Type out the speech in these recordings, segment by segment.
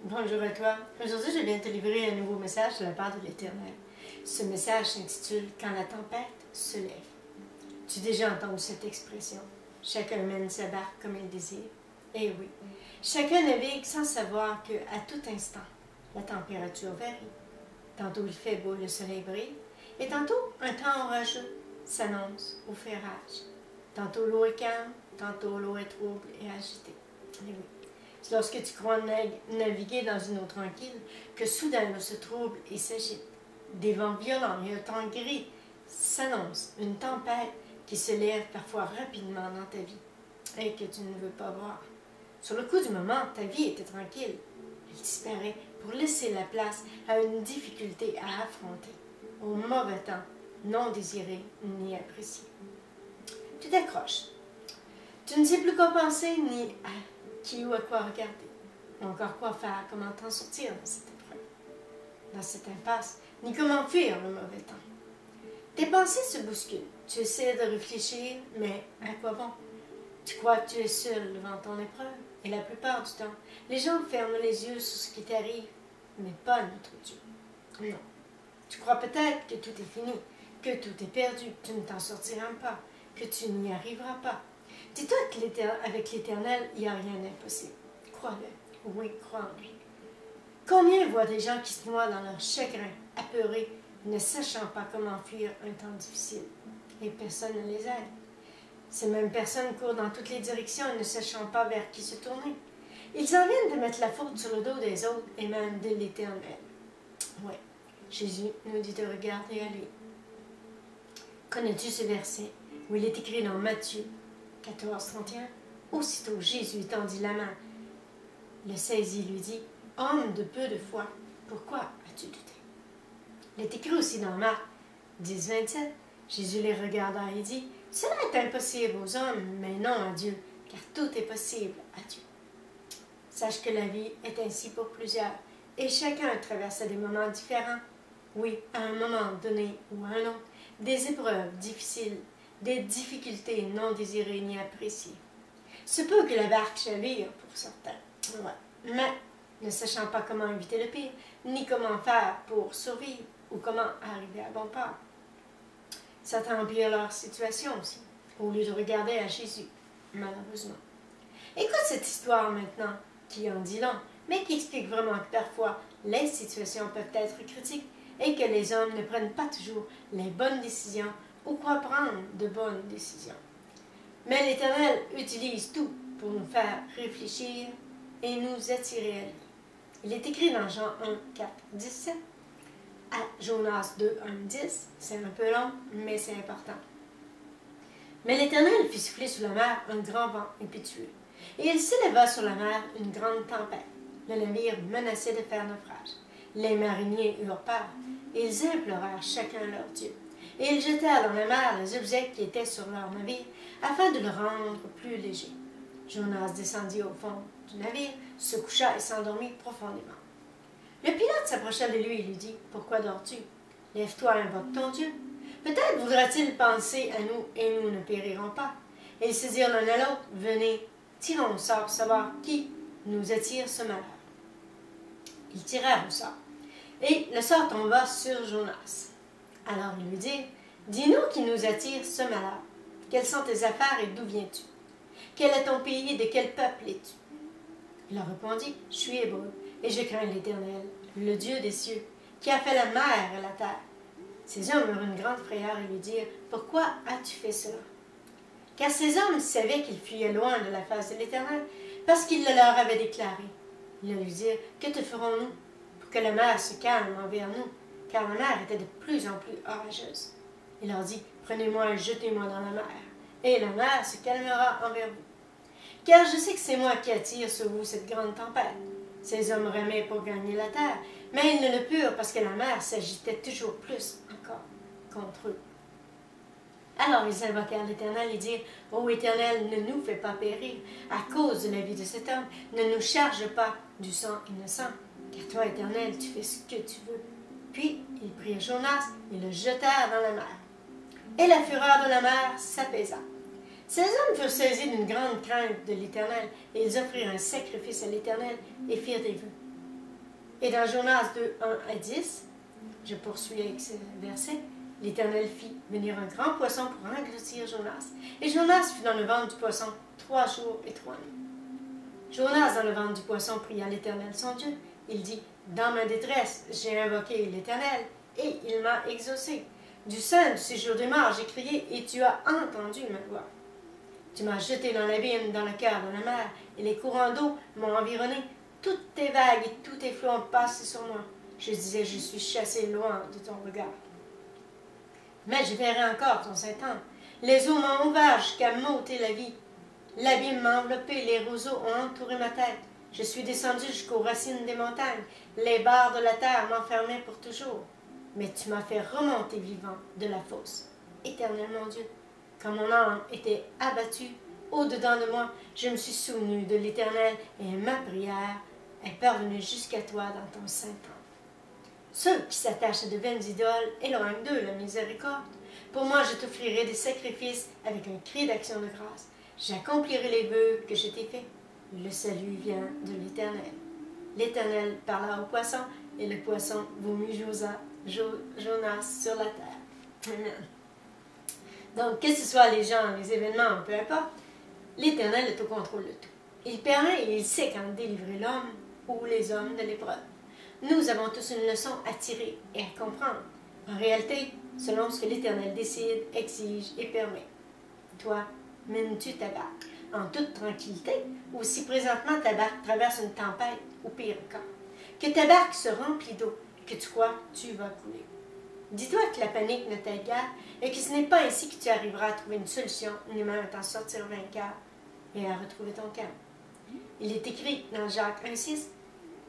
Bonjour à toi. Aujourd'hui, je viens te livrer un nouveau message de la part de l'Éternel. Ce message s'intitule « Quand la tempête se lève ». Tu as déjà entendu cette expression. Chacun mène sa barque comme il désire. Eh oui, chacun navigue sans savoir qu'à tout instant, la température varie. Tantôt il fait beau, le soleil brille, et tantôt un temps orageux s'annonce au fait rage. Tantôt l'eau est calme, tantôt l'eau est trouble et agitée. Eh oui. C'est lorsque tu crois naviguer dans une eau tranquille que soudain l'eau se trouble et s'agite. Des vents violents et un temps gris s'annoncent, une tempête qui se lève parfois rapidement dans ta vie et que tu ne veux pas voir. Sur le coup du moment, ta vie était tranquille. Elle disparaît pour laisser la place à une difficulté à affronter, au mauvais temps, non désiré ni apprécié. Tu t'accroches. Tu ne sais plus quoi penser ni à qui ou à quoi regarder, ou encore quoi faire, comment t'en sortir dans cette épreuve, dans cette impasse, ni comment fuir le mauvais temps. Tes pensées se bousculent, tu essaies de réfléchir, mais à quoi bon? Tu crois que tu es seul devant ton épreuve, et la plupart du temps, les gens ferment les yeux sur ce qui t'arrive, mais pas notre Dieu. Non. Tu crois peut-être que tout est fini, que tout est perdu, que tu ne t'en sortiras pas, que tu n'y arriveras pas. Dis-toi qu'avec l'Éternel, il n'y a rien d'impossible. Crois-le. Oui, crois en lui. Combien voient des gens qui se noient dans leur chagrin, apeurés, ne sachant pas comment fuir un temps difficile, et personne ne les aide. Ces mêmes personnes courent dans toutes les directions et ne sachant pas vers qui se tourner. Ils en viennent de mettre la faute sur le dos des autres et même de l'Éternel. Oui, Jésus nous dit de regarder à lui. Connais-tu ce verset où il est écrit dans Matthieu 14, 31. Aussitôt Jésus tendit la main, le saisit, lui dit, « Homme de peu de foi, pourquoi as-tu douté? » Il est écrit aussi dans Marc 10, 27. Jésus les regarda et dit, « Cela est impossible aux hommes, mais non à Dieu, car tout est possible à Dieu. » Sache que la vie est ainsi pour plusieurs, et chacun traverse des moments différents. Oui, à un moment donné ou à un autre, des épreuves difficiles, des difficultés non désirées ni appréciées. Se peut que la barque chavire pour certains, ouais. Mais ne sachant pas comment éviter le pire, ni comment faire pour survivre, ou comment arriver à bon port. Certains empirent leur situation aussi, au lieu de regarder à Jésus, malheureusement. Écoute cette histoire maintenant, qui en dit long, mais qui explique vraiment que parfois, les situations peuvent être critiques et que les hommes ne prennent pas toujours les bonnes décisions ou croient prendre de bonnes décisions. Mais l'Éternel utilise tout pour nous faire réfléchir et nous attirer à lui. Il est écrit dans Jean 1, 4, 17, à Jonas 2, 1, 10, c'est un peu long, mais c'est important. Mais l'Éternel fit souffler sur la mer un grand vent impétueux, et il s'éleva sur la mer une grande tempête. Le navire menaçait de faire naufrage. Les mariniers eurent peur, et ils implorèrent chacun leur Dieu. Et ils jetèrent dans la mer les objets qui étaient sur leur navire, afin de le rendre plus léger. Jonas descendit au fond du navire, se coucha et s'endormit profondément. Le pilote s'approcha de lui et lui dit, « Pourquoi dors-tu? Lève-toi et invoque ton Dieu. Peut-être voudra-t-il penser à nous et nous ne périrons pas. » Et ils se dirent l'un à l'autre, « Venez, tirons au sort pour savoir qui nous attire ce malheur. » Ils tirèrent au sort, et le sort tomba sur Jonas. Alors ils lui dirent, « Dis-nous qui nous attire ce malheur. Quelles sont tes affaires et d'où viens-tu? Quel est ton pays et de quel peuple es-tu? » Il leur répondit, « Je suis hébreu, et je crains l'Éternel, le Dieu des cieux, qui a fait la mer et la terre. » Ces hommes eurent une grande frayeur et lui dirent, « Pourquoi as-tu fait cela? » Car ces hommes savaient qu'ils fuyaient loin de la face de l'Éternel, parce qu'il le leur avait déclaré. Ils lui dirent, « Que te ferons-nous pour que la mer se calme envers nous? » Car la mer était de plus en plus orageuse. Il leur dit, « Prenez-moi et jetez-moi dans la mer, et la mer se calmera envers vous. Car je sais que c'est moi qui attire sur vous cette grande tempête. » Ces hommes ramaient pour gagner la terre, mais ils ne le purent parce que la mer s'agitait toujours plus encore contre eux. Alors ils invoquèrent l'Éternel et dirent, « Ô Éternel, ne nous fais pas périr à cause de la vie de cet homme, ne nous charge pas du sang innocent, car toi, Éternel, tu fais ce que tu veux. » Puis ils prirent Jonas et le jetèrent dans la mer. Et la fureur de la mer s'apaisa. Ces hommes furent saisis d'une grande crainte de l'Éternel, et ils offrirent un sacrifice à l'Éternel et firent des vœux. Et dans Jonas 2, 1 à 10, je poursuis avec ce verset, l'Éternel fit venir un grand poisson pour engloutir Jonas. Et Jonas fut dans le ventre du poisson 3 jours et 3 nuits. Jonas, dans le ventre du poisson, pria l'Éternel son Dieu. Il dit, dans ma détresse, j'ai invoqué l'Éternel, et il m'a exaucé. Du sein du séjour des morts, j'ai crié, et tu as entendu ma voix. Tu m'as jeté dans l'abîme, dans le cœur de la mer, et les courants d'eau m'ont environné. Toutes tes vagues et tous tes flots ont passé sur moi. Je disais, je suis chassé loin de ton regard. Mais je verrai encore ton Saint-Temple. Les eaux m'ont ouvert jusqu'à m'ôter la vie. L'abîme m'a enveloppé, les roseaux ont entouré ma tête. Je suis descendu jusqu'aux racines des montagnes. Les barres de la terre m'enfermaient pour toujours. Mais tu m'as fait remonter vivant de la fosse. Éternel mon Dieu, quand mon âme était abattue au-dedans de moi, je me suis souvenu de l'Éternel et ma prière est parvenue jusqu'à toi dans ton Saint-Temple. Ceux qui s'attachent à de vaines idoles, éloignent d'eux la miséricorde. Pour moi, je t'offrirai des sacrifices avec un cri d'action de grâce. J'accomplirai les vœux que je t'ai faits. Le salut vient de l'Éternel. L'Éternel parla au poisson, et le poisson vomit Jonas sur la terre. Amen. Donc, que ce soit les gens, les événements, peu importe, l'Éternel est au contrôle de tout. Il permet et il sait quand délivrer l'homme ou les hommes de l'épreuve. Nous avons tous une leçon à tirer et à comprendre. En réalité, selon ce que l'Éternel décide, exige et permet. Toi, mènes-tu ta barque en toute tranquillité, ou si présentement ta barque traverse une tempête, ou pire encore, que ta barque se remplit d'eau et que tu crois que tu vas couler. Dis-toi que la panique ne t'aide guère et que ce n'est pas ainsi que tu arriveras à trouver une solution, ni même à t'en sortir vainqueur et à retrouver ton calme. Il est écrit dans Jacques 1,6,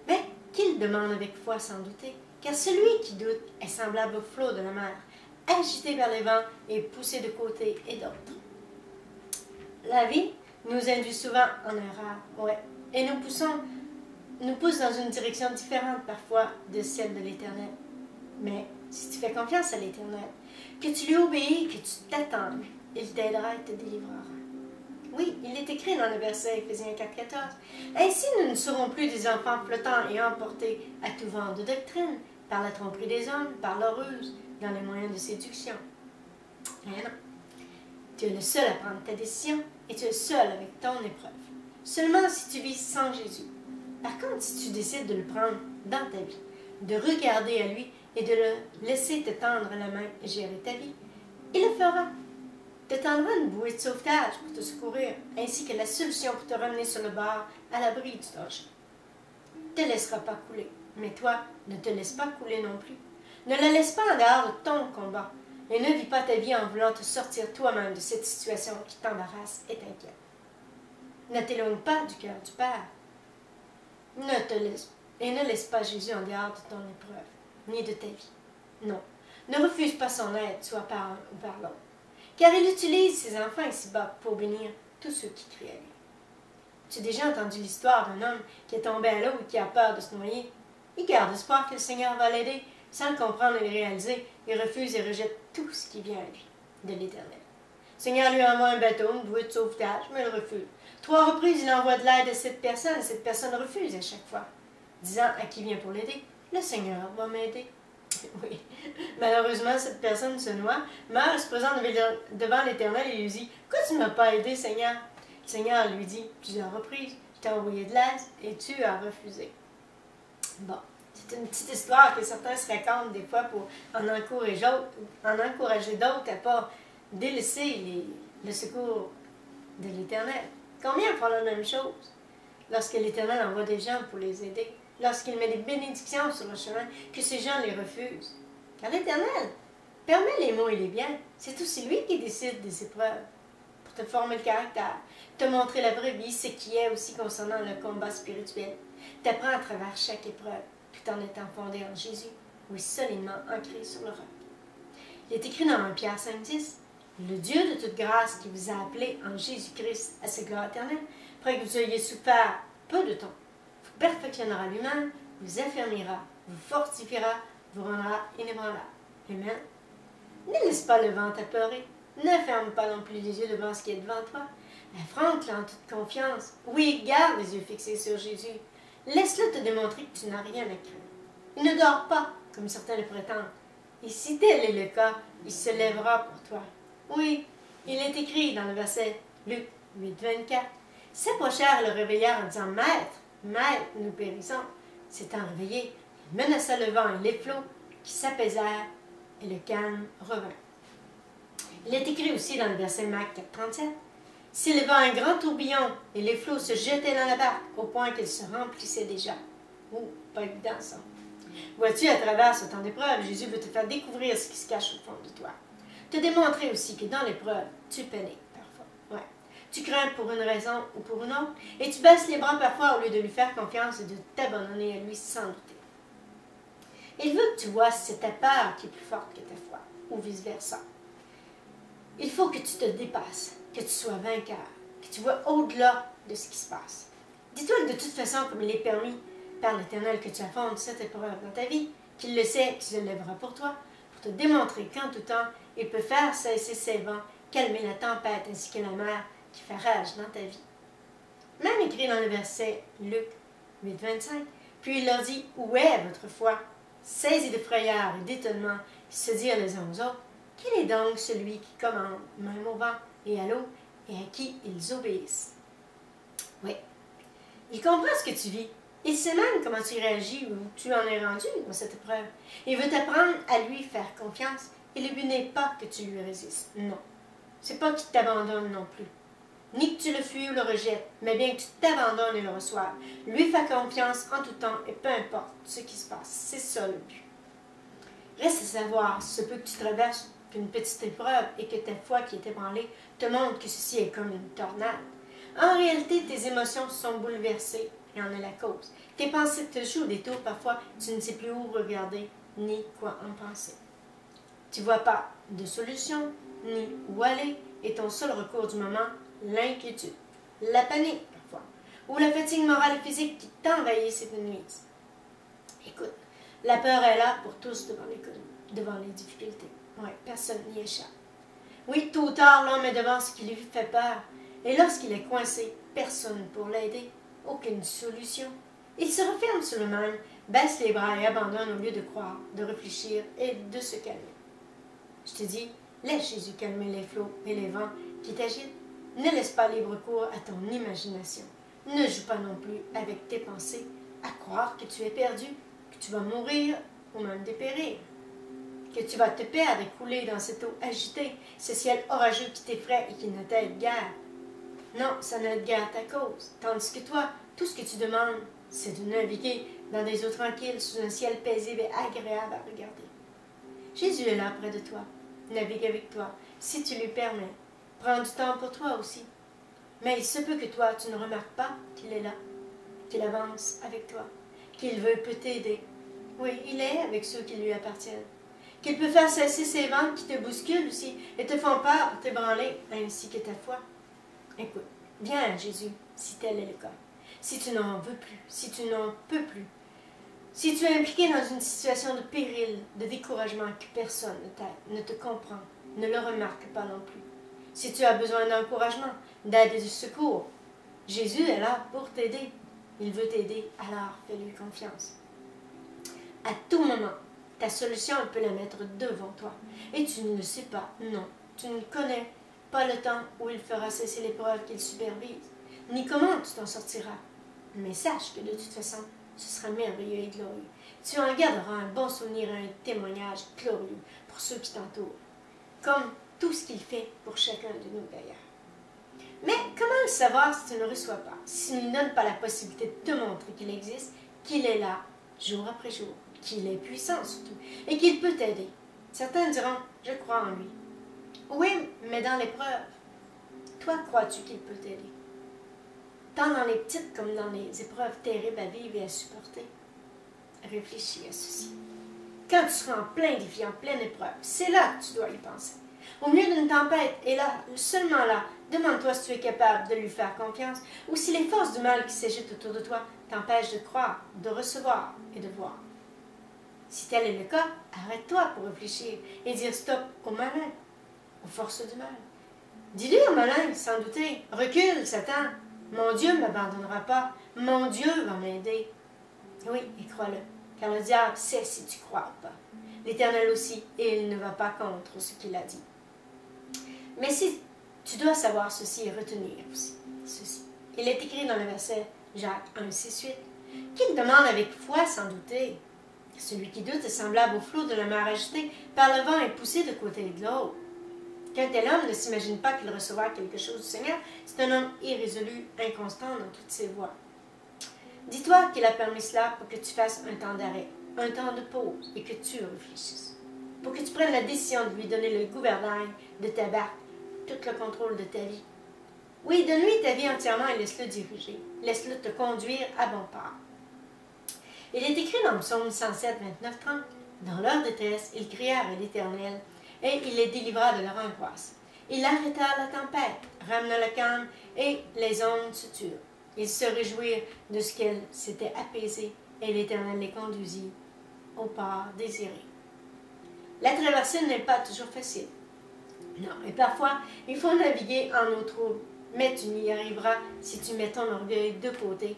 mais qu'il demande avec foi sans douter, car celui qui doute est semblable au flot de la mer, agité vers les vents et poussé de côté et d'autre. La vie nous induit souvent en erreur, et nous pousse dans une direction différente parfois de celle de l'Éternel. Mais si tu fais confiance à l'Éternel, que tu lui obéis, que tu t'attends, il t'aidera et te délivrera. Oui, il est écrit dans le verset Éphésiens 4,14. Ainsi, nous ne serons plus des enfants flottants et emportés à tout vent de doctrine, par la tromperie des hommes, par leur ruse, dans les moyens de séduction. Mais non. Tu es le seul à prendre ta décision et tu es seul avec ton épreuve. Seulement si tu vis sans Jésus. Par contre, si tu décides de le prendre dans ta vie, de regarder à lui et de le laisser te tendre la main et gérer ta vie, il le fera. Te tendra une bouée de sauvetage pour te secourir, ainsi que la solution pour te ramener sur le bord à l'abri du danger. Ne te laissera pas couler, mais toi, ne te laisse pas couler non plus. Ne la laisse pas en dehors de ton combat, et ne vis pas ta vie en voulant te sortir toi-même de cette situation qui t'embarrasse et t'inquiète. Ne t'éloigne pas du cœur du Père. Ne laisse pas Jésus en dehors de ton épreuve, ni de ta vie. Non, ne refuse pas son aide, soit par un ou par l'autre. Car il utilise ses enfants ici-bas pour bénir tous ceux qui crient à lui. Tu as déjà entendu l'histoire d'un homme qui est tombé à l'eau et qui a peur de se noyer? Il garde espoir que le Seigneur va l'aider, sans le comprendre et le réaliser. Il refuse et rejette tout ce qui vient à lui, de l'Éternel. Le Seigneur lui envoie un bateau, une bouée de sauvetage, mais il refuse. 3 reprises, il envoie de l'aide à cette personne, et cette personne refuse à chaque fois, disant à qui vient pour l'aider, « Le Seigneur va m'aider. » Oui, malheureusement, cette personne se noie, meurt, se présente devant l'Éternel et lui dit, « Pourquoi tu ne m'as pas aidé, Seigneur? » Le Seigneur lui dit plusieurs reprises, « Je t'ai envoyé de l'aide et tu as refusé. » Bon, c'est une petite histoire que certains se racontent des fois pour en encourager d'autres à ne pas délaisser le secours de l'Éternel. Combien font la même chose lorsque l'Éternel envoie des gens pour les aider? Lorsqu'il met des bénédictions sur le chemin, que ces gens les refusent. Car l'Éternel permet les maux et les biens. C'est aussi lui qui décide des épreuves pour te former le caractère, te montrer la vraie vie, ce qui est aussi concernant le combat spirituel. T'apprends à travers chaque épreuve, tout en étant fondé en Jésus, oui, solidement ancré sur le roc. Il est écrit dans 1 Pierre 5,10, le Dieu de toute grâce qui vous a appelé en Jésus-Christ à sa gloire éternelle, après que vous ayez souffert peu de temps, vous perfectionnera lui-même, vous affermira, vous fortifiera, vous rendra inébranlable. Amen. Ne laisse pas le vent t'apeurer. Ne ferme pas non plus les yeux devant ce qui est devant toi. Affronte-le en toute confiance. Oui, garde les yeux fixés sur Jésus. Laisse-le te démontrer que tu n'as rien à craindre. Il ne dort pas, comme certains le prétendent. Et si tel est le cas, il se lèvera pour toi. Oui, il est écrit dans le verset Luc 8, 24. Ses prochains le réveillèrent en disant, Maître, Maître, nous périssons. S'étant réveillé, il menaça le vent et les flots qui s'apaisèrent et le calme revint. Il est écrit aussi dans le verset Marc 4, 37. S'éleva un grand tourbillon et les flots se jetaient dans la barque au point qu'elle se remplissait déjà. Oh, pas évident ça. Vois-tu, à travers ce temps d'épreuve, Jésus veut te faire découvrir ce qui se cache au fond de toi. Te démontrer aussi que dans l'épreuve, tu paniques parfois. Ouais. Tu crains pour une raison ou pour une autre, et tu baisses les bras parfois au lieu de lui faire confiance et de t'abandonner à lui sans douter. Il veut que tu vois si c'est ta peur qui est plus forte que ta foi, ou vice-versa. Il faut que tu te dépasses, que tu sois vainqueur, que tu vois au-delà de ce qui se passe. Dis-toi que de toute façon, comme il est permis par l'Éternel que tu affrontes cette épreuve dans ta vie, qu'il le sait, qu'il se lèvera pour toi, pour te démontrer qu'en tout temps, il peut faire cesser ses vents, calmer la tempête ainsi que la mer qui fait rage dans ta vie. Même écrit dans le verset Luc 8, 25, puis il leur dit, où est votre foi? Saisis de frayeur et d'étonnement, ils se dirent les uns aux autres, quel est donc celui qui commande même au vent et à l'eau et à qui ils obéissent? Oui, il comprend ce que tu vis. Il sait même comment tu réagis ou tu en es rendu dans cette épreuve. Il veut t'apprendre à lui faire confiance et le but n'est pas que tu lui résistes. Non, c'est pas qu'il t'abandonne non plus. Ni que tu le fuis ou le rejettes, mais bien que tu t'abandonnes et le reçoives. Lui fait confiance en tout temps et peu importe ce qui se passe. C'est ça le but. Reste à savoir, ce peut que tu traverses qu'une petite épreuve et que ta foi qui est ébranlée te montre que ceci est comme une tornade. En réalité, tes émotions sont bouleversées et en est la cause. Tes pensées te jouent des tours, parfois tu ne sais plus où regarder ni quoi en penser. Tu ne vois pas de solution ni où aller et ton seul recours du moment, l'inquiétude, la panique parfois, ou la fatigue morale et physique qui t'envahissent et te nuisent. Écoute, la peur est là pour tous devant les difficultés. Ouais, personne n'y échappe. Oui, tôt ou tard, l'homme est devant ce qui lui fait peur. Et lorsqu'il est coincé, personne pour l'aider, aucune solution. Il se referme sur lui-même, baisse les bras et abandonne au lieu de croire, de réfléchir et de se calmer. Je te dis, laisse Jésus calmer les flots et les vents qui t'agitent. Ne laisse pas libre cours à ton imagination. Ne joue pas non plus avec tes pensées, à croire que tu es perdu, que tu vas mourir ou même dépérir. Que tu vas te perdre et couler dans cette eau agitée, ce ciel orageux qui t'effraie et qui ne t'aide guère. Non, ça n'aide guère ta cause. Tandis que toi, tout ce que tu demandes, c'est de naviguer dans des eaux tranquilles sous un ciel paisible et agréable à regarder. Jésus est là près de toi. Navigue avec toi, si tu lui permets. Prends du temps pour toi aussi. Mais il se peut que toi, tu ne remarques pas qu'il est là, qu'il avance avec toi, qu'il peut t'aider. Oui, il est avec ceux qui lui appartiennent. Qu'il peut faire cesser ces vents qui te bousculent aussi et te font peur, t'ébranler, ainsi que ta foi. Écoute, viens à Jésus, si tel est le cas. Si tu n'en veux plus, si tu n'en peux plus, si tu es impliqué dans une situation de péril, de découragement que personne ne te comprend, ne le remarque pas non plus. Si tu as besoin d'encouragement, d'aide et de secours, Jésus est là pour t'aider. Il veut t'aider, alors fais-lui confiance. À tout moment, ta solution, elle peut la mettre devant toi. Et tu ne le sais pas, non. Tu ne connais pas le temps où il fera cesser l'épreuve qu'il supervise, ni comment tu t'en sortiras. Mais sache que de toute façon, ce sera merveilleux et glorieux. Tu en garderas un bon souvenir et un témoignage glorieux pour ceux qui t'entourent, comme tout ce qu'il fait pour chacun de nous d'ailleurs. Mais comment le savoir si tu ne le reçois pas, s'il ne donne pas la possibilité de te montrer qu'il existe, qu'il est là, jour après jour, qu'il est puissant surtout, et qu'il peut t'aider? Certains diront, je crois en lui. Oui, mais dans l'épreuve, toi crois-tu qu'il peut t'aider? Tant dans les petites comme dans les épreuves terribles à vivre et à supporter. Réfléchis à ceci. Quand tu seras en plein défi, en pleine épreuve, c'est là que tu dois y penser. Au milieu d'une tempête, et là, seulement là, demande-toi si tu es capable de lui faire confiance ou si les forces du mal qui s'agitent autour de toi t'empêchent de croire, de recevoir et de voir. Si tel est le cas, arrête-toi pour réfléchir et dire stop au malin, aux forces du mal. Dis-lui au malin, sans douter, recule, Satan, mon Dieu ne m'abandonnera pas, mon Dieu va m'aider. Oui, et crois-le, car le diable sait si tu crois ou pas. L'Éternel aussi, et il ne va pas contre ce qu'il a dit. Mais si tu dois savoir ceci et retenir aussi ceci. Il est écrit dans le verset Jacques 1, 6, 8, qu'il demande avec foi sans douter. Celui qui doute est semblable au flot de la mer agitée par le vent et poussé de côté et de l'autre. Qu'un tel homme ne s'imagine pas qu'il recevra quelque chose du Seigneur, c'est un homme irrésolu, inconstant dans toutes ses voies. Dis-toi qu'il a permis cela pour que tu fasses un temps d'arrêt, un temps de pause et que tu réfléchisses. Pour que tu prennes la décision de lui donner le gouvernail de ta barque, tout le contrôle de ta vie. Oui, donne-lui ta vie entièrement et laisse-le diriger. Laisse-le te conduire à bon port. Il est écrit dans le psaume 107, 29, 30. Dans leur détresse, ils crièrent à l'Éternel, et il les délivra de leur angoisse. Il arrêta la tempête, ramena le calme, et les ondes se turent. Ils se réjouirent de ce qu'elles s'étaient apaisées, et l'Éternel les conduisit au port désiré. La traversée n'est pas toujours facile. Non, et parfois, il faut naviguer en eau trouble, mais tu n'y arriveras si tu mets ton orgueil de côté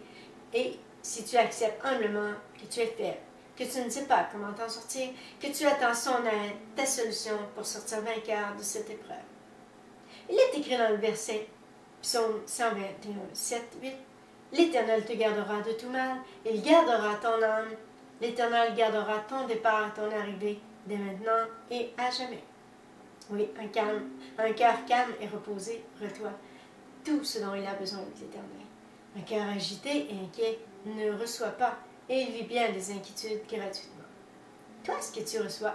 et si tu acceptes humblement que tu es faible, que tu ne sais pas comment t'en sortir, que tu attends son aide, ta solution pour sortir vainqueur de cette épreuve. Il est écrit dans le verset Psaume 121, 7, 8. L'Éternel te gardera de tout mal, il gardera ton âme, l'Éternel gardera ton départ et ton arrivée, dès maintenant et à jamais. Oui, un cœur calme et reposé reçoit tout ce dont il a besoin de l'Éternel. Un cœur agité et inquiet ne reçoit pas et il vit bien des inquiétudes gratuitement. Toi, ce que tu reçois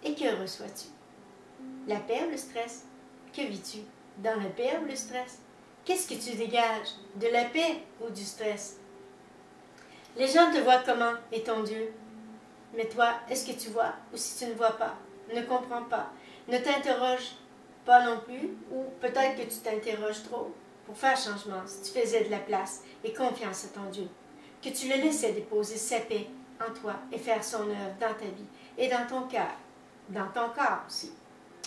et que reçois-tu? La paix ou le stress? Que vis-tu dans la paix ou le stress? Qu'est-ce que tu dégages? De la paix ou du stress? Les gens te voient comment est ton Dieu. Mais toi, est-ce que tu vois? Ou si tu ne vois pas, ne comprends pas, ne t'interroge pas non plus, ou peut-être que tu t'interroges trop pour faire changement, si tu faisais de la place et confiance à ton Dieu, que tu le laissais déposer sa paix en toi et faire son œuvre dans ta vie et dans ton cœur, dans ton corps aussi.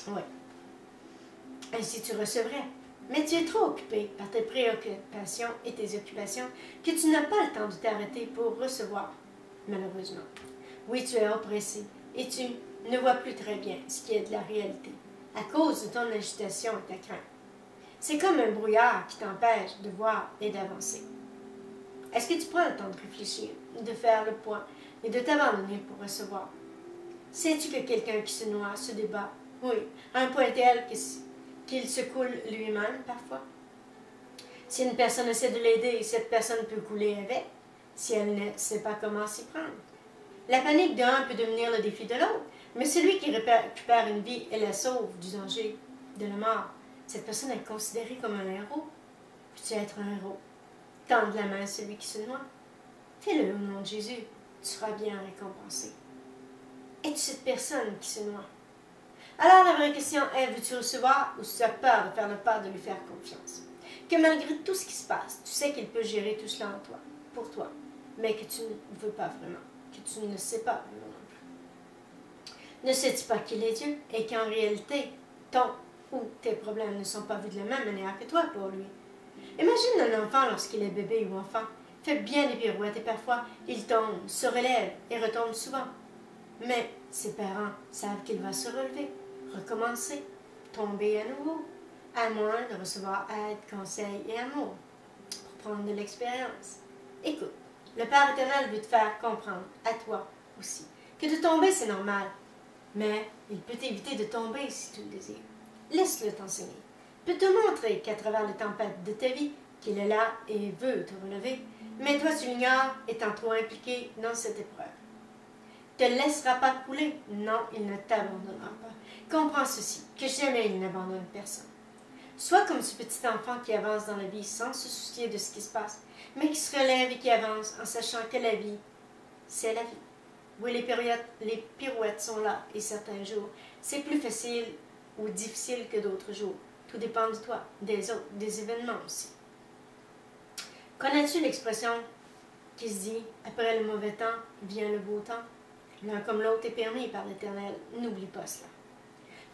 Oui. Ainsi tu recevrais. Mais tu es trop occupé par tes préoccupations et tes occupations que tu n'as pas le temps de t'arrêter pour recevoir, malheureusement. Oui, tu es oppressé et tu ne vois plus très bien ce qui est de la réalité à cause de ton agitation et ta crainte. C'est comme un brouillard qui t'empêche de voir et d'avancer. Est-ce que tu prends le temps de réfléchir, de faire le point et de t'abandonner pour recevoir? Sais-tu que quelqu'un qui se noie se débat, oui, à un point tel qu'il se coule lui-même parfois? Si une personne essaie de l'aider, cette personne peut couler avec, si elle ne sait pas comment s'y prendre. La panique d'un peut devenir le défi de l'autre, mais celui qui récupère une vie et la sauve du danger, de la mort, cette personne est considérée comme un héros. Peux-tu être un héros? Tendre la main à celui qui se noie. Fais-le au nom de Jésus, tu seras bien récompensé. Es-tu cette personne qui se noie? Alors la vraie question est, veux-tu recevoir ou tu as peur de faire le pas de lui faire confiance? Que malgré tout ce qui se passe, tu sais qu'il peut gérer tout cela en toi, pour toi, mais que tu ne veux pas vraiment, que tu ne sais pas vraiment non plus. Ne sais-tu pas qu'il est Dieu et qu'en réalité, ton ou tes problèmes ne sont pas vus de la même manière que toi pour lui? Imagine un enfant lorsqu'il est bébé ou enfant, fait bien des pirouettes et parfois il tombe, se relève et retombe souvent. Mais ses parents savent qu'il va se relever, recommencer, tomber à nouveau, à moins de recevoir aide, conseil et amour, pour prendre de l'expérience. Écoute, le Père éternel veut te faire comprendre, à toi aussi, que de tomber c'est normal, mais il peut t'éviter de tomber si tu le désires. Laisse-le t'enseigner. Il peut te montrer qu'à travers les tempêtes de ta vie, qu'il est là et veut te relever, mais toi tu l'ignores étant trop impliqué dans cette épreuve. Ne te laissera pas couler. Non, il ne t'abandonnera pas. Comprends ceci, que jamais il n'abandonne personne. Sois comme ce petit enfant qui avance dans la vie sans se soucier de ce qui se passe, mais qui se relève et qui avance en sachant que la vie, c'est la vie. Oui, les pirouettes sont là et certains jours, c'est plus facile ou difficile que d'autres jours. Tout dépend de toi, des autres, des événements aussi. Connais-tu l'expression qui se dit « Après le mauvais temps, vient le beau temps » ? L'un comme l'autre est permis par l'Éternel. N'oublie pas cela.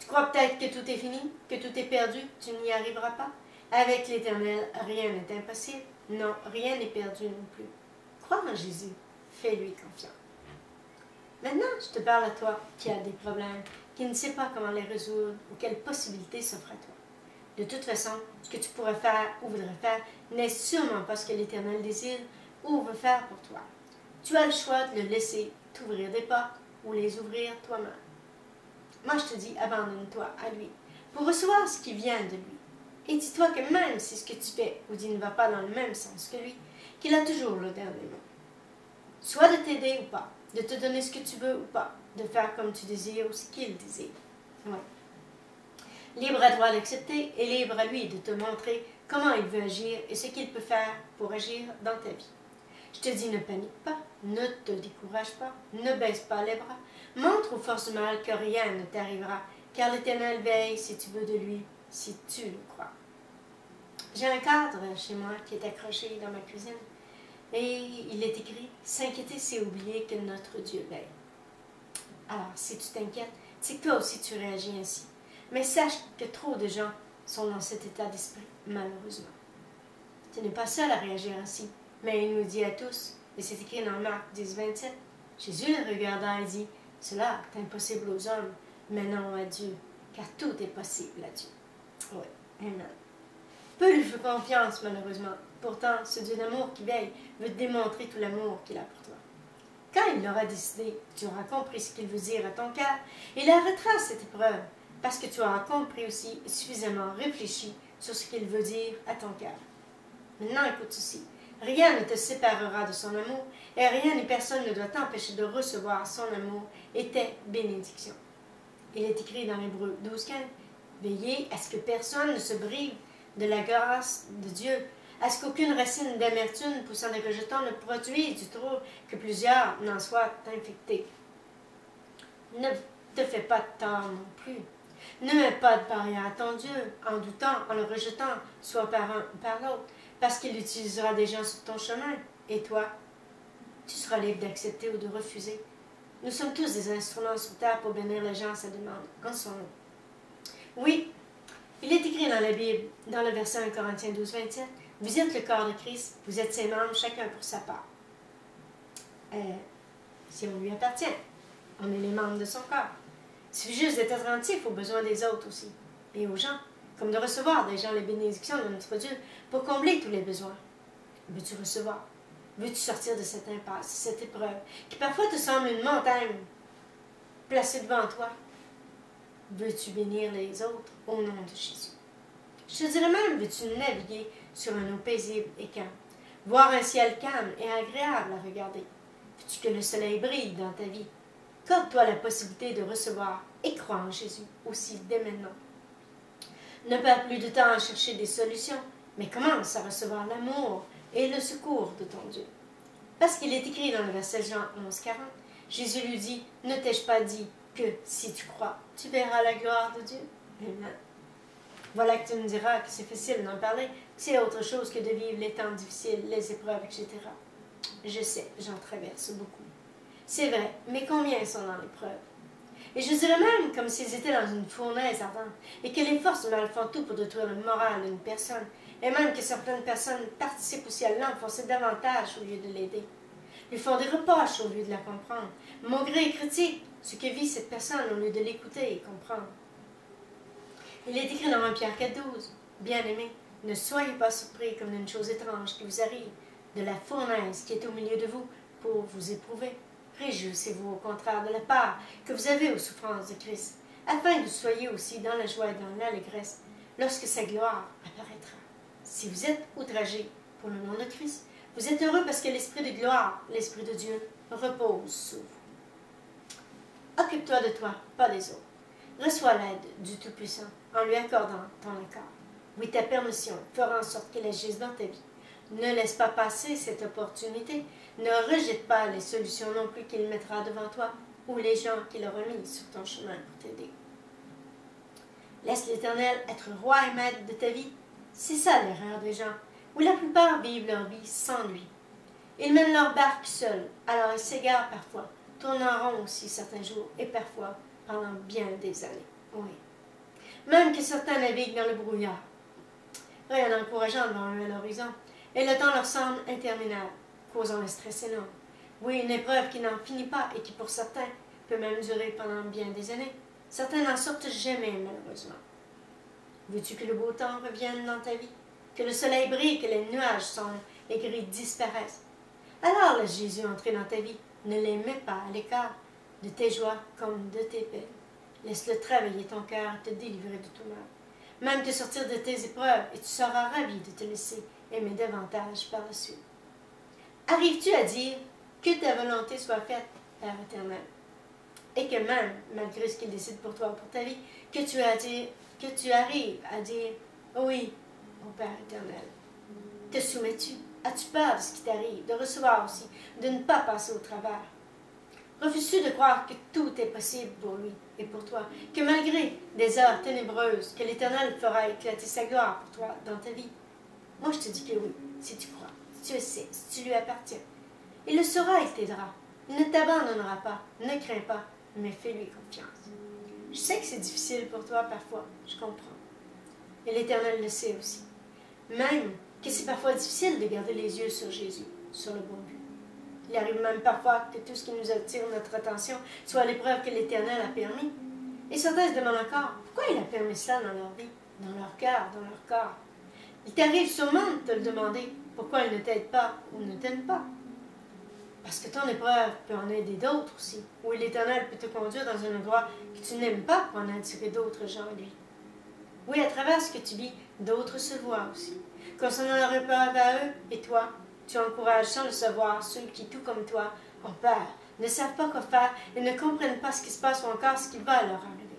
Tu crois peut-être que tout est fini, que tout est perdu, tu n'y arriveras pas. Avec l'Éternel, rien n'est impossible. Non, rien n'est perdu non plus. Crois en Jésus. Fais-lui confiance. Maintenant, je te parle à toi qui as des problèmes, qui ne sais pas comment les résoudre ou quelles possibilités s'offrent à toi. De toute façon, ce que tu pourrais faire ou voudrais faire n'est sûrement pas ce que l'Éternel désire ou veut faire pour toi. Tu as le choix de le laisser t'ouvrir des portes ou les ouvrir toi-même. Moi, je te dis, abandonne-toi à lui pour recevoir ce qui vient de lui. Et dis-toi que même si ce que tu fais ou dis ne va pas dans le même sens que lui, qu'il a toujours le dernier mot. Soit de t'aider ou pas, de te donner ce que tu veux ou pas, de faire comme tu désires ou ce qu'il désire. Ouais. Libre à toi d'accepter et libre à lui de te montrer comment il veut agir et ce qu'il peut faire pour agir dans ta vie. Je te dis, ne panique pas, ne te décourage pas, ne baisse pas les bras. Montre aux forces du mal que rien ne t'arrivera, car l'Éternel veille si tu veux de lui, si tu le crois. J'ai un cadre chez moi qui est accroché dans ma cuisine et il est écrit « S'inquiéter, c'est oublier que notre Dieu veille ». Alors, si tu t'inquiètes, c'est que toi aussi tu réagis ainsi. Mais sache que trop de gens sont dans cet état d'esprit, malheureusement. Tu n'es pas seul à réagir ainsi, mais il nous dit à tous, et c'est écrit dans Marc 10, 27, Jésus le regarda et dit, « Cela est impossible aux hommes, mais non à Dieu, car tout est possible à Dieu. » Oui, amen. Peu lui fait confiance, malheureusement. Pourtant, ce Dieu d'amour qui veille veut te démontrer tout l'amour qu'il a pour toi. Quand il l'aura décidé, tu auras compris ce qu'il veut dire à ton cœur, il arrêtera cette épreuve, parce que tu auras compris aussi et suffisamment réfléchi sur ce qu'il veut dire à ton cœur. Maintenant, écoute ceci. Rien ne te séparera de son amour, et rien ni personne ne doit t'empêcher de recevoir son amour et tes bénédictions. Il est écrit dans l'Hébreu 12:15, Veillez à ce que personne ne se prive de la grâce de Dieu, à ce qu'aucune racine d'amertume poussant des rejetants ne produise du trouble, que plusieurs n'en soient infectés. Ne te fais pas de tort non plus. Ne mets pas de barrière à ton Dieu, en doutant, en le rejetant, soit par un ou par l'autre, parce qu'il utilisera des gens sur ton chemin, et toi, tu seras libre d'accepter ou de refuser. Nous sommes tous des instruments sur terre pour bénir les gens à sa demande, en son nom. Oui, il est écrit dans la Bible, dans le verset 1 Corinthiens 12, 27, vous êtes le corps de Christ, vous êtes ses membres, chacun pour sa part. Si on lui appartient, on est les membres de son corps. Il suffit juste d'être attentif aux besoins des autres aussi, et aux gens, comme de recevoir des gens les bénédictions de notre Dieu pour combler tous les besoins. Veux-tu recevoir? Veux-tu sortir de cette impasse, de cette épreuve, qui parfois te semble une montagne placée devant toi? Veux-tu bénir les autres au nom de Jésus? Je te dirais même, veux-tu naviguer sur une eau paisible et calme, voir un ciel calme et agréable à regarder? Veux-tu que le soleil brille dans ta vie? Accorde-toi la possibilité de recevoir et croire en Jésus aussi dès maintenant. Ne perds plus de temps à chercher des solutions, mais commence à recevoir l'amour et le secours de ton Dieu. Parce qu'il est écrit dans le verset Jean 11, 40, Jésus lui dit, ne t'ai-je pas dit que si tu crois, tu verras la gloire de Dieu? Amen. Voilà que tu me diras que c'est facile d'en parler, que c'est autre chose que de vivre les temps difficiles, les épreuves, etc. Je sais, j'en traverse beaucoup. C'est vrai, mais combien sont dans l'épreuve? Et je dirais même comme s'ils étaient dans une fournaise ardente, et que les forces du mal font tout pour détruire le moral d'une personne, et même que certaines personnes participent aussi à l'enfoncer davantage au lieu de l'aider. Lui font des reproches au lieu de la comprendre, malgré et critiquent ce que vit cette personne au lieu de l'écouter et comprendre. Il est écrit dans 1 Pierre 4,12, Bien-aimés, ne soyez pas surpris comme d'une chose étrange qui vous arrive, de la fournaise qui est au milieu de vous pour vous éprouver. Réjouissez-vous au contraire de la part que vous avez aux souffrances de Christ, afin que vous soyez aussi dans la joie et dans l'allégresse lorsque sa gloire apparaîtra. Si vous êtes outragés pour le nom de Christ, vous êtes heureux parce que l'Esprit de gloire, l'Esprit de Dieu, repose sur vous. Occupe-toi de toi, pas des autres. Reçois l'aide du Tout-Puissant en lui accordant ton accord. Oui, ta permission fera en sorte qu'il agisse dans ta vie. Ne laisse pas passer cette opportunité. Ne rejette pas les solutions non plus qu'il mettra devant toi ou les gens qu'il aura mis sur ton chemin pour t'aider. Laisse l'Éternel être roi et maître de ta vie. C'est ça l'erreur des gens, où la plupart vivent leur vie sans lui. Ils mènent leur barque seuls, alors ils s'égarent parfois, tournent en rond aussi certains jours et parfois pendant bien des années. Oui. Même que certains naviguent dans le brouillard. Rien d'encourageant devant eux à l'horizon, et le temps leur semble interminable, causant un stress énorme. Oui, une épreuve qui n'en finit pas et qui, pour certains, peut même durer pendant bien des années. Certains n'en sortent jamais, malheureusement. Veux-tu que le beau temps revienne dans ta vie? Que le soleil brille, que les nuages sombres et gris disparaissent? Alors laisse Jésus entrer dans ta vie. Ne les mets pas à l'écart de tes joies comme de tes peines. Laisse-le travailler ton cœur et te délivrer de tout mal. Même te sortir de tes épreuves, et tu seras ravi de te laisser aimer davantage par la suite. Arrives-tu à dire que ta volonté soit faite, Père éternel, et que même, malgré ce qu'il décide pour toi ou pour ta vie, que tu arrives à dire oui, mon Père éternel? Te soumets-tu? As-tu peur de ce qui t'arrive, de recevoir aussi, de ne pas passer au travers? Refuses-tu de croire que tout est possible pour lui et pour toi, que malgré des heures ténébreuses, que l'Éternel fera éclater sa gloire pour toi dans ta vie? Moi, je te dis que oui, si tu crois, si tu le sais, si tu lui appartiens. Il le saura, il t'aidera. Il ne t'abandonnera pas, ne crains pas, mais fais-lui confiance. Je sais que c'est difficile pour toi parfois, je comprends. Et l'Éternel le sait aussi. Même que c'est parfois difficile de garder les yeux sur Jésus, sur le bon but. Il arrive même parfois que tout ce qui nous attire notre attention soit l'épreuve que l'Éternel a permis. Et certains se demandent encore pourquoi il a permis cela dans leur vie, dans leur cœur, dans leur corps. Il t'arrive sûrement de te le demander pourquoi il ne t'aide pas ou ne t'aime pas. Parce que ton épreuve peut en aider d'autres aussi. Oui, l'Éternel peut te conduire dans un endroit que tu n'aimes pas pour en attirer d'autres gens à lui. Oui, à travers ce que tu vis, d'autres se voient aussi. Concernant leur épreuve à eux et toi, tu encourages sans le savoir ceux qui, tout comme toi, ont peur, ne savent pas quoi faire et ne comprennent pas ce qui se passe ou encore ce qui va leur arriver.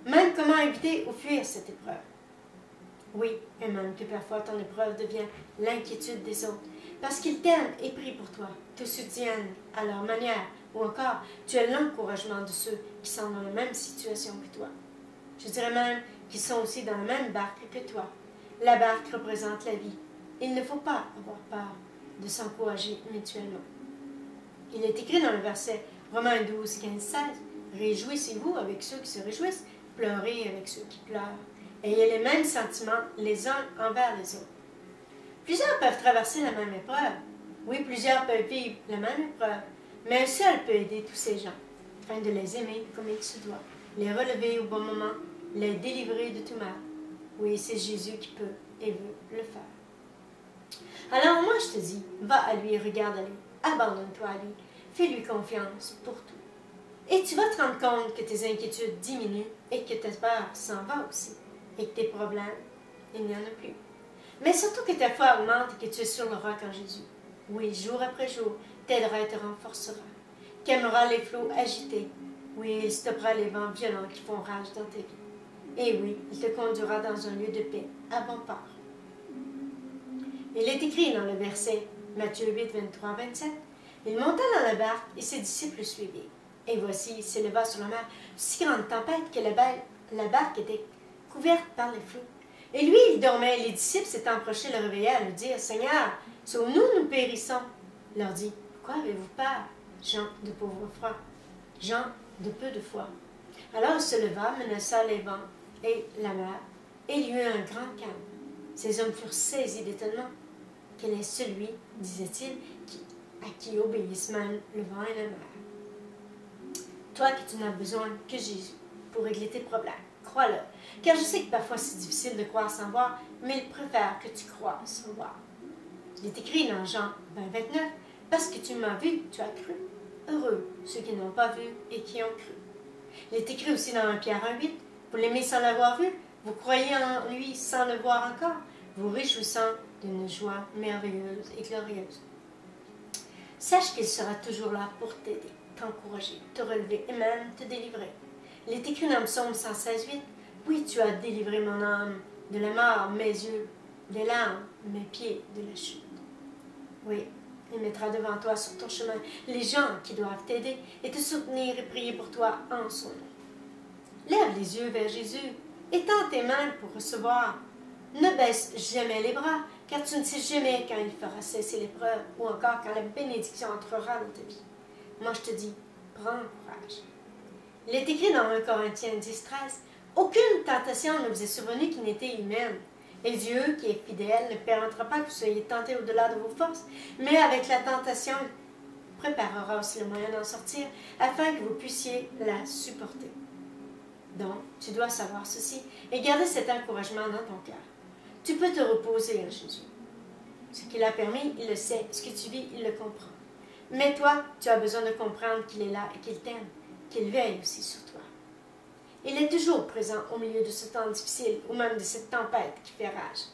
Même comment éviter ou fuir cette épreuve. Oui, et même que parfois ton épreuve devient l'inquiétude des autres, parce qu'ils t'aiment et prient pour toi, te soutiennent à leur manière, ou encore tu es l'encouragement de ceux qui sont dans la même situation que toi. Je dirais même qu'ils sont aussi dans la même barque que toi. La barque représente la vie. Il ne faut pas avoir peur de s'encourager mutuellement. Il est écrit dans le verset Romains 12, 15, 16, « Réjouissez-vous avec ceux qui se réjouissent, pleurez avec ceux qui pleurent. Ayez les mêmes sentiments les uns envers les autres. » Plusieurs peuvent traverser la même épreuve. Oui, plusieurs peuvent vivre la même épreuve, mais un seul peut aider tous ces gens, afin de les aimer comme il se doit, les relever au bon moment, les délivrer de tout mal. Oui, c'est Jésus qui peut et veut le faire. Alors moi je te dis, va à lui, regarde à lui, abandonne-toi à lui, fais-lui confiance pour tout. Et tu vas te rendre compte que tes inquiétudes diminuent et que ta peur s'en va aussi, et que tes problèmes, il n'y en a plus. Mais surtout que ta foi augmente et que tu es sur le roc en Jésus. Oui, jour après jour, t'aidera et te renforcera. Calmera les flots agités. Oui, il stoppera les vents violents qui font rage dans ta vie. Et oui, il te conduira dans un lieu de paix, avant peur. Il est écrit dans le verset Matthieu 8, 23, 27, « Il monta dans la barque et ses disciples le suivirent. Et voici, il s'éleva sur la mer si grande tempête que la barque était couverte par les flots. Et lui, il dormait, et les disciples s'étant approchés le réveillaient à lui dire, « Seigneur, sauve-nous, nous périssons. » Il leur dit, « Pourquoi avez-vous peur, gens de pauvre foi, gens de peu de foi? » Alors il se leva, menaça les vents et la mer, et il y eut un grand calme. Ces hommes furent saisis d'étonnement. Quel est celui, disait-il, à qui obéissent même le vent et la mer? Toi que tu n'as besoin que Jésus pour régler tes problèmes, crois-le, car je sais que parfois c'est difficile de croire sans voir, mais il préfère que tu crois sans voir. Il est écrit dans Jean 20, 29, « Parce que tu m'as vu, tu as cru. Heureux ceux qui n'ont pas vu et qui ont cru. » Il est écrit aussi dans 1 Pierre 1, 8, « Vous l'aimez sans l'avoir vu, vous croyez en lui sans le voir encore, vous réjouissant d'une joie merveilleuse et glorieuse. » Sache qu'il sera toujours là pour t'aider, t'encourager, te relever et même te délivrer. Il est écrit dans Psaume 116, 8, « Oui, tu as délivré mon âme de la mort, mes yeux, des larmes, mes pieds de la chute. » Oui, il mettra devant toi sur ton chemin les gens qui doivent t'aider et te soutenir et prier pour toi en son nom. Lève les yeux vers Jésus, étends tes mains pour recevoir. Ne baisse jamais les bras, car tu ne sais jamais quand il fera cesser l'épreuve ou encore quand la bénédiction entrera dans ta vie. Moi je te dis, prends courage. Il est écrit dans 1 Corinthiens 10, 13, « Aucune tentation ne vous est survenue qui n'était humaine. Et Dieu, qui est fidèle, ne permettra pas que vous soyez tentés au-delà de vos forces, mais avec la tentation, préparera aussi le moyen d'en sortir afin que vous puissiez la supporter. Donc, tu dois savoir ceci et garder cet encouragement dans ton cœur. Tu peux te reposer en Jésus. Ce qu'il a permis, il le sait. Ce que tu vis, il le comprend. Mais toi, tu as besoin de comprendre qu'il est là et qu'il t'aime, qu'il veille aussi sur toi. Il est toujours présent au milieu de ce temps difficile ou même de cette tempête qui fait rage,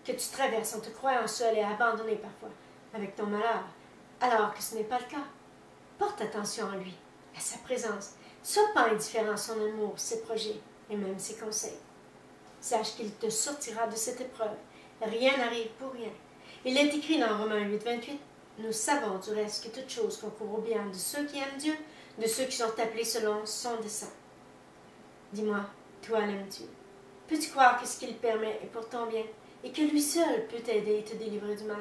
que tu traverses en te croyant seul et abandonné parfois avec ton malheur, alors que ce n'est pas le cas. Porte attention à lui, à sa présence. Ne sois pas indifférent à son amour, ses projets et même ses conseils. Sache qu'il te sortira de cette épreuve. Rien n'arrive pour rien. Il est écrit dans Romains 8, 28, « Nous savons du reste que toute chose concourt au bien de ceux qui aiment Dieu, de ceux qui sont appelés selon son dessein. » Dis-moi, toi l'aimes-tu? Peux-tu croire que ce qu'il permet est pour ton bien et que lui seul peut t'aider et te délivrer du mal,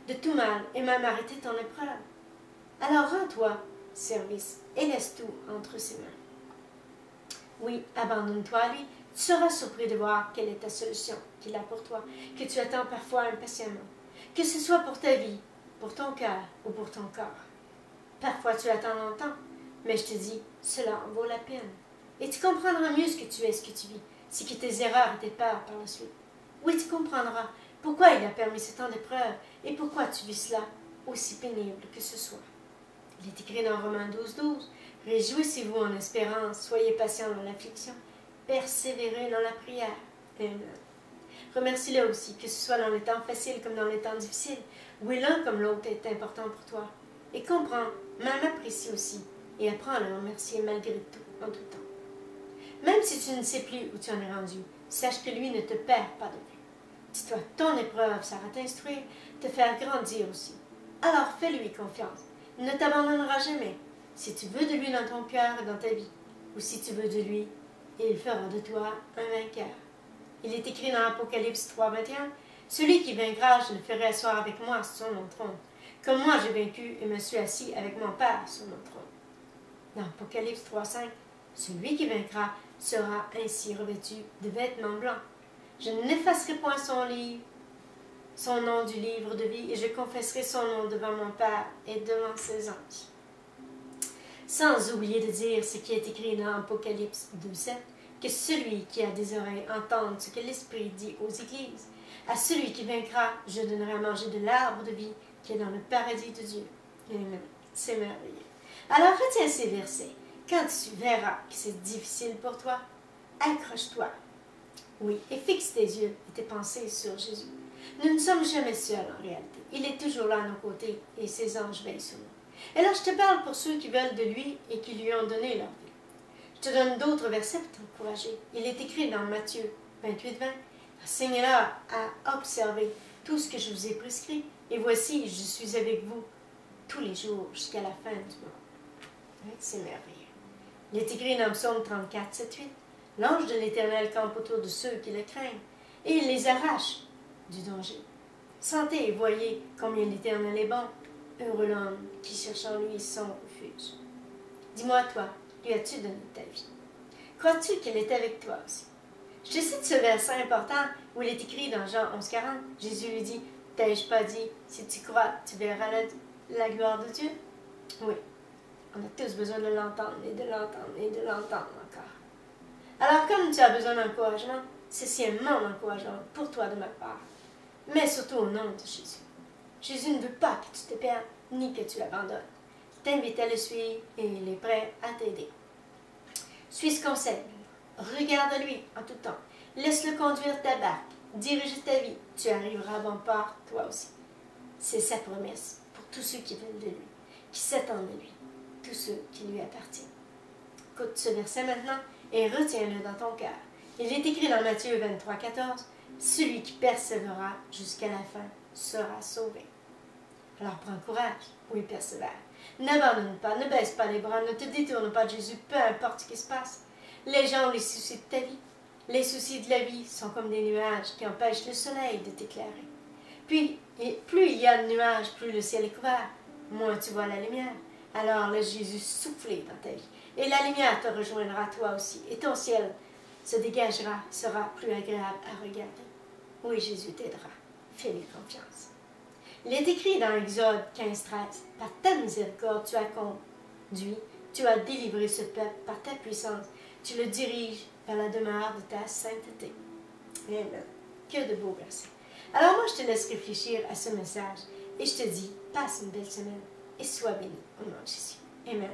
de tout mal et même arrêter ton épreuve? Alors rends-toi service et laisse tout entre ses mains. Oui, abandonne-toi à lui. Tu seras surpris de voir quelle est ta solution qu'il a pour toi, que tu attends parfois impatiemment, que ce soit pour ta vie, pour ton cœur ou pour ton corps. Parfois tu attends longtemps, mais je te dis, cela en vaut la peine. Et tu comprendras mieux ce que tu es, ce que tu vis, ce que tes erreurs et tes peurs par la suite. Oui, tu comprendras pourquoi il a permis ce temps d'épreuve et pourquoi tu vis cela, aussi pénible que ce soit. Il est écrit dans Romains 12, 12, « Réjouissez-vous en espérance, soyez patients dans l'affliction, persévérez dans la prière. » Amen. Remercie-le aussi, que ce soit dans les temps faciles comme dans les temps difficiles, où l'un comme l'autre est important pour toi. Et comprends, même apprécie aussi, et apprends à le remercier malgré tout, en tout temps. Même si tu ne sais plus où tu en es rendu, sache que lui ne te perd pas de vue. Dis-toi, ton épreuve, ça va t'instruire, te faire grandir aussi. Alors fais-lui confiance. Il ne t'abandonnera jamais. Si tu veux de lui dans ton cœur et dans ta vie, ou si tu veux de lui, il fera de toi un vainqueur. Il est écrit dans Apocalypse 3, 21, « Celui qui vaincra, je le ferai asseoir avec moi sur mon trône, comme moi j'ai vaincu et me suis assis avec mon Père sur mon trône. » Dans Apocalypse 3, 5, « Celui qui vaincra sera ainsi revêtu de vêtements blancs. Je n'effacerai point son nom du livre de vie, et je confesserai son nom devant mon Père et devant ses anges. » Sans oublier de dire ce qui est écrit dans Apocalypse 2, 7, que celui qui a des oreilles entende ce que l'Esprit dit aux églises. À celui qui vaincra, je donnerai à manger de l'arbre de vie qui est dans le paradis de Dieu. Amen. C'est merveilleux. Alors retiens ces versets. Quand tu verras que c'est difficile pour toi, accroche-toi. Oui, et fixe tes yeux et tes pensées sur Jésus. Nous ne sommes jamais seuls en réalité. Il est toujours là à nos côtés et ses anges veillent sur nous. Et là, je te parle pour ceux qui veulent de lui et qui lui ont donné leur vie. Je te donne d'autres versets pour t'encourager. Il est écrit dans Matthieu 28, 20. Enseignez-leur à observer tout ce que je vous ai prescrit, et voici, je suis avec vous tous les jours jusqu'à la fin du monde. Oui, c'est merveilleux. Il est écrit dans Psaume 34, 7, 8. L'ange de l'Éternel campe autour de ceux qui le craignent, et il les arrache du danger. Sentez et voyez combien l'Éternel est bon. Heureux l'homme qui cherche en lui son refuge. Dis-moi, toi, lui as-tu donné ta vie? Crois-tu qu'il est avec toi aussi? Je te cite ce verset important où il est écrit dans Jean 11, 40. Jésus lui dit, « T'ai-je pas dit, si tu crois, tu verras la gloire de Dieu? » Oui, on a tous besoin de l'entendre et de l'entendre et de l'entendre encore. Alors comme tu as besoin d'encouragement, ceci est mon encouragement pour toi de ma part, mais surtout au nom de Jésus. Jésus ne veut pas que tu te perdes ni que tu l'abandonnes. Il t'invite à le suivre et il est prêt à t'aider. Suis ce conseil. Regarde-lui en tout temps. Laisse-le conduire ta barque. Dirige ta vie. Tu arriveras à bon port, toi aussi. C'est sa promesse pour tous ceux qui veulent de lui, qui s'attendent de lui, tous ceux qui lui appartiennent. Écoute ce verset maintenant et retiens-le dans ton cœur. Il est écrit dans Matthieu 23, 14. Celui qui persévérera jusqu'à la fin sera sauvé. Alors prends courage, oui, persévère. N'abandonne pas, ne baisse pas les bras, ne te détourne pas de Jésus, peu importe ce qui se passe. Les gens ont les soucis de ta vie. Les soucis de la vie sont comme des nuages qui empêchent le soleil de t'éclairer. Puis, plus il y a de nuages, plus le ciel est couvert, moins tu vois la lumière. Alors laisse Jésus souffler dans ta vie. Et la lumière te rejoindra toi aussi. Et ton ciel se dégagera, sera plus agréable à regarder. Oui, Jésus t'aidera. Fais-lui confiance. Il est écrit dans Exode 15, 13, « Par ta miséricorde, tu as conduit, tu as délivré ce peuple par ta puissance. Tu le diriges vers la demeure de ta sainteté. » Amen. Que de beaux versets. Alors moi, je te laisse réfléchir à ce message et je te dis, passe une belle semaine et sois béni au nom de Jésus. Amen.